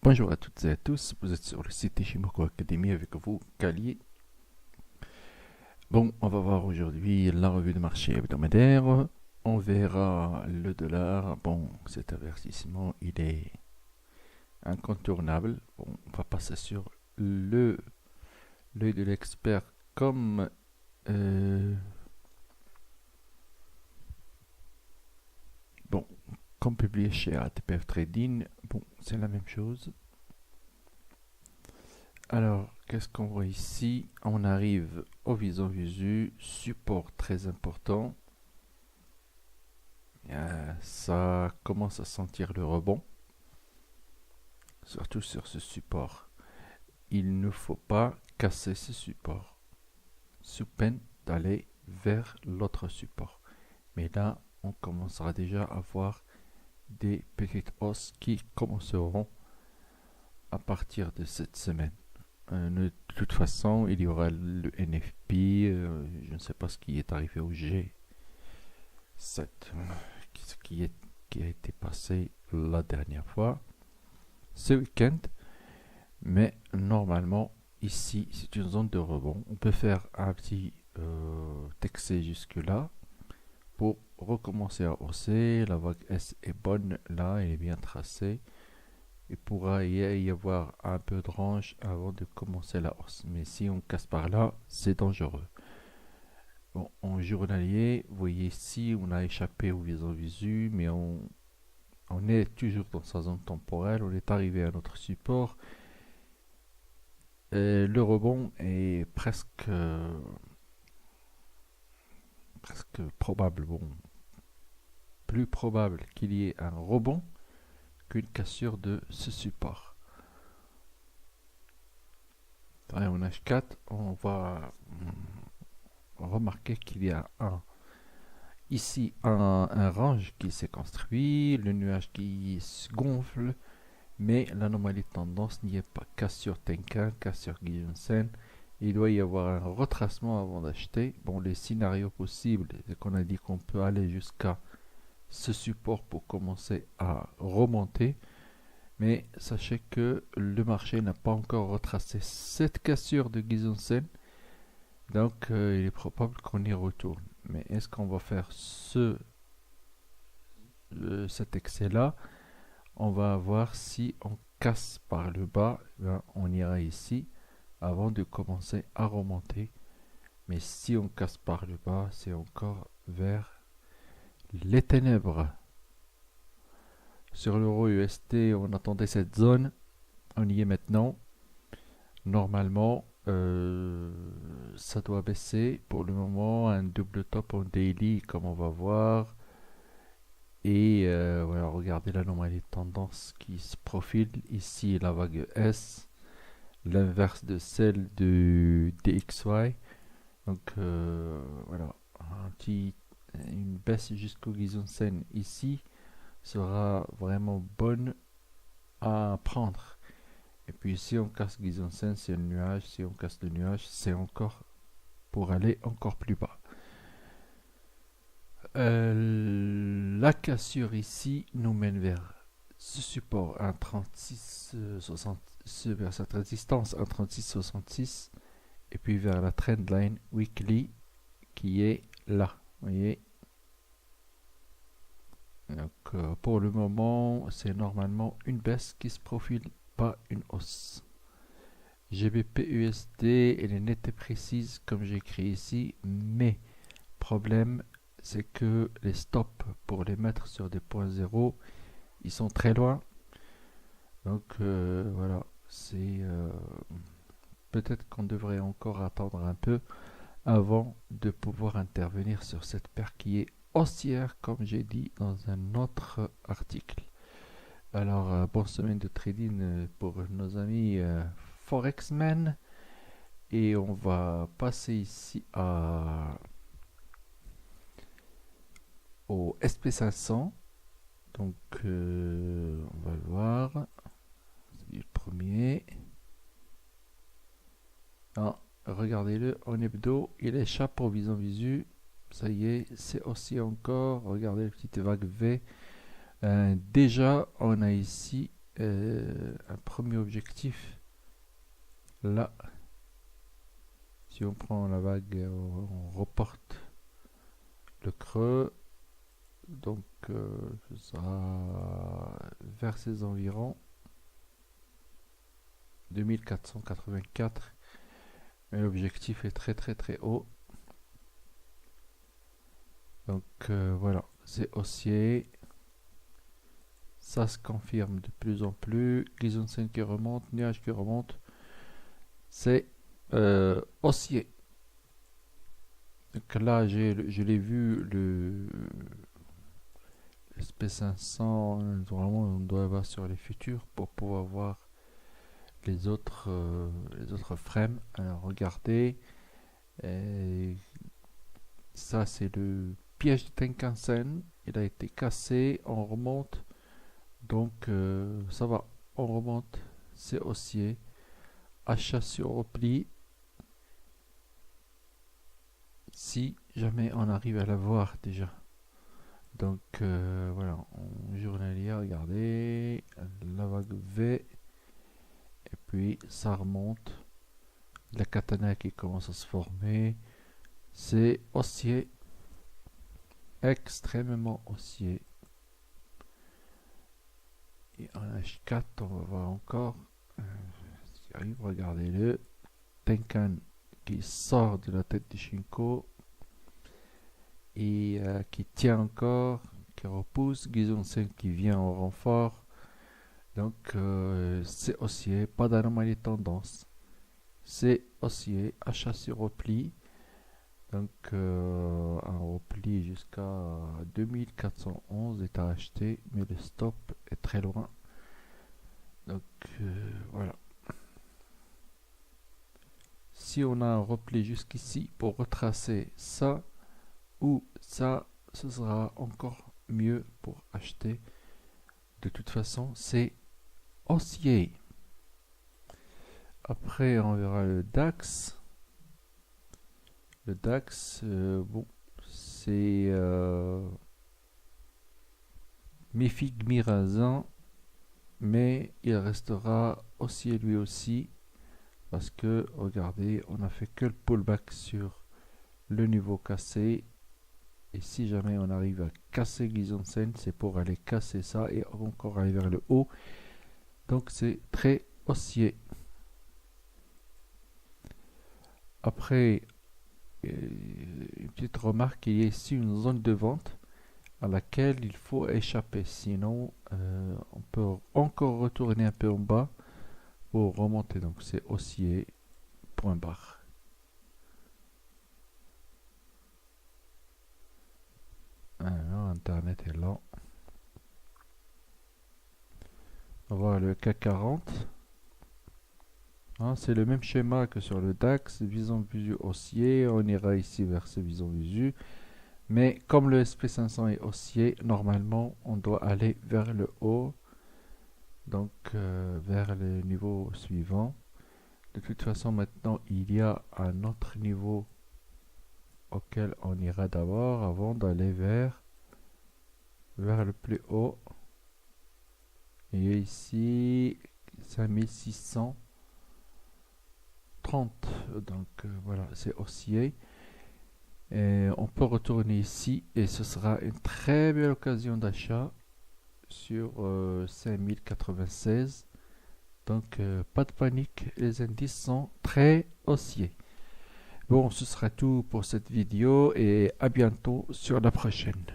Bonjour à toutes et à tous, vous êtes sur le site Ishimoku Academy avec vous, Kali. Bon, on va voir aujourd'hui la revue de marché hebdomadaire. On verra le dollar. Bon, cet avertissement, il est incontournable. Bon, on va passer sur l'œil de l'expert comme bon, comme publié chez ATPF Trading. Bon, c'est la même chose. Alors, qu'est-ce qu'on voit ici? On arrive au visant visu, support très important. Ça commence à sentir le rebond, surtout sur ce support. Il ne faut pas casser ce support, sous peine d'aller vers l'autre support. Mais là, on commencera déjà à voir des petites hausses qui commenceront à partir de cette semaine. De toute façon, il y aura le NFP, je ne sais pas ce qui est arrivé au G7, ce qui a été passé la dernière fois, ce week-end. Mais normalement, ici, c'est une zone de rebond. On peut faire un petit texte jusque-là pour recommencer à hausser. La vague S est bonne là, elle est bien tracée. Il pourra y avoir un peu de range avant de commencer la hausse. Mais si on casse par là, c'est dangereux. Bon, en journalier, vous voyez ici, on a échappé au visant visu, mais on est toujours dans sa zone temporelle. On est arrivé à notre support. Le rebond est presque probable. Bon, plus probable qu'il y ait un rebond qu'une cassure de ce support. En H4, on va remarquer qu'il y a ici un range qui s'est construit, le nuage qui se gonfle, mais l'anomalie de tendance n'y est pas. Cassure Tenkan, cassure Guillensen, il doit y avoir un retracement avant d'acheter. Bon, les scénarios possibles, c'est qu'on a dit qu'on peut aller jusqu'à ce support pour commencer à remonter. Mais sachez que le marché n'a pas encore retracé cette cassure de Guillensen. Donc il est probable qu'on y retourne. Mais est-ce qu'on va faire cet excès-là? On va voir si on casse par le bas. On ira ici avant de commencer à remonter. Mais si on casse par le bas, c'est encore vers les ténèbres. Sur l'euro USD, on attendait cette zone. On y est maintenant. Normalement, ça doit baisser. Pour le moment, un double top en daily, comme on va voir. Et voilà, regardez l'anomalie de tendance qui se profile. Ici, la vague S, l'inverse de celle de DXY. Donc voilà, une baisse jusqu'au Guillensen ici sera vraiment bonne à prendre. Et puis si on casse Guillensen, c'est le nuage. Si on casse le nuage, c'est encore pour aller encore plus bas. La cassure ici nous mène vers ce support 1,3660, vers cette résistance 1,3666 et puis vers la trendline weekly qui est là. Vous voyez. Donc pour le moment, c'est normalement une baisse qui se profile, pas une hausse. GBP USD, elle est nette et précise comme j'ai écrit ici, mais problème, c'est que les stops pour les mettre sur des points zéro, ils sont très loin. Donc voilà, c'est peut-être qu'on devrait encore attendre un peu avant de pouvoir intervenir sur cette paire qui est haussière, comme j'ai dit dans un autre article. Alors, bonne semaine de trading pour nos amis Forexmen. Et on va passer ici au SP500. Donc, on va le voir. C'est le premier. Ah, regardez-le en hebdo. Il échappe au visant visu. Ça y est, c'est aussi encore. Regardez la petite vague V. Déjà, on a ici un premier objectif. Là, si on prend la vague, on reporte le creux, donc ce sera vers ces environs 2484, mais l'objectif est très haut, donc voilà, c'est haussier, ça se confirme de plus en plus, Gisunsen qui remonte, nuage qui remonte, c'est haussier. Donc là, je l'ai vu, le SP500, normalement on doit avoir sur les futurs pour pouvoir voir les autres frames. Alors regardez, et ça c'est le piège de Tenkan-sen, il a été cassé, on remonte, donc ça va, on remonte, c'est haussier, achat sur repli, si jamais on arrive à la voir déjà. Donc voilà, en journalier, regardez, la vague V, et puis ça remonte, la katana qui commence à se former, c'est haussier, extrêmement haussier. Et en H4, on va voir encore, si arrive, regardez-le, Tenkan qui sort de la tête de Shinko, et qui tient encore, qui repousse, Gisunsen qui vient en renfort, donc c'est haussier, pas d'anomalie tendance, c'est haussier, achat sur repli, donc un repli jusqu'à 2411 est à acheter, mais le stop est très loin, donc voilà. Si on a un repli jusqu'ici pour retracer ça ou ça, ce sera encore mieux pour acheter. De toute façon, c'est haussier. Après, on verra le DAX. Le DAX, bon, c'est mi-figue, mi-raisin, mais il restera haussier lui aussi, parce que, regardez, on a fait que le pullback sur le niveau cassé. Et si jamais on arrive à casser Gisunsen, c'est pour aller casser ça et encore aller vers le haut. Donc c'est très haussier. Après, une petite remarque, il y a ici une zone de vente à laquelle il faut échapper. Sinon, on peut encore retourner un peu en bas pour remonter. Donc c'est haussier, point barre. Alors, Internet est lent. On va voir le CAC 40. Hein, c'est le même schéma que sur le DAX, vision visu haussier. On ira ici vers ce vision visu. Mais comme le SP500 est haussier, normalement, on doit aller vers le haut. Donc, vers le niveau suivant. De toute façon, maintenant, il y a un autre niveau auquel on ira d'abord avant d'aller vers le plus haut. Et ici 5630, donc voilà, c'est haussier, et on peut retourner ici et ce sera une très belle occasion d'achat sur 5096. Donc pas de panique, les indices sont très haussiers. Bon, ce sera tout pour cette vidéo et à bientôt sur la prochaine.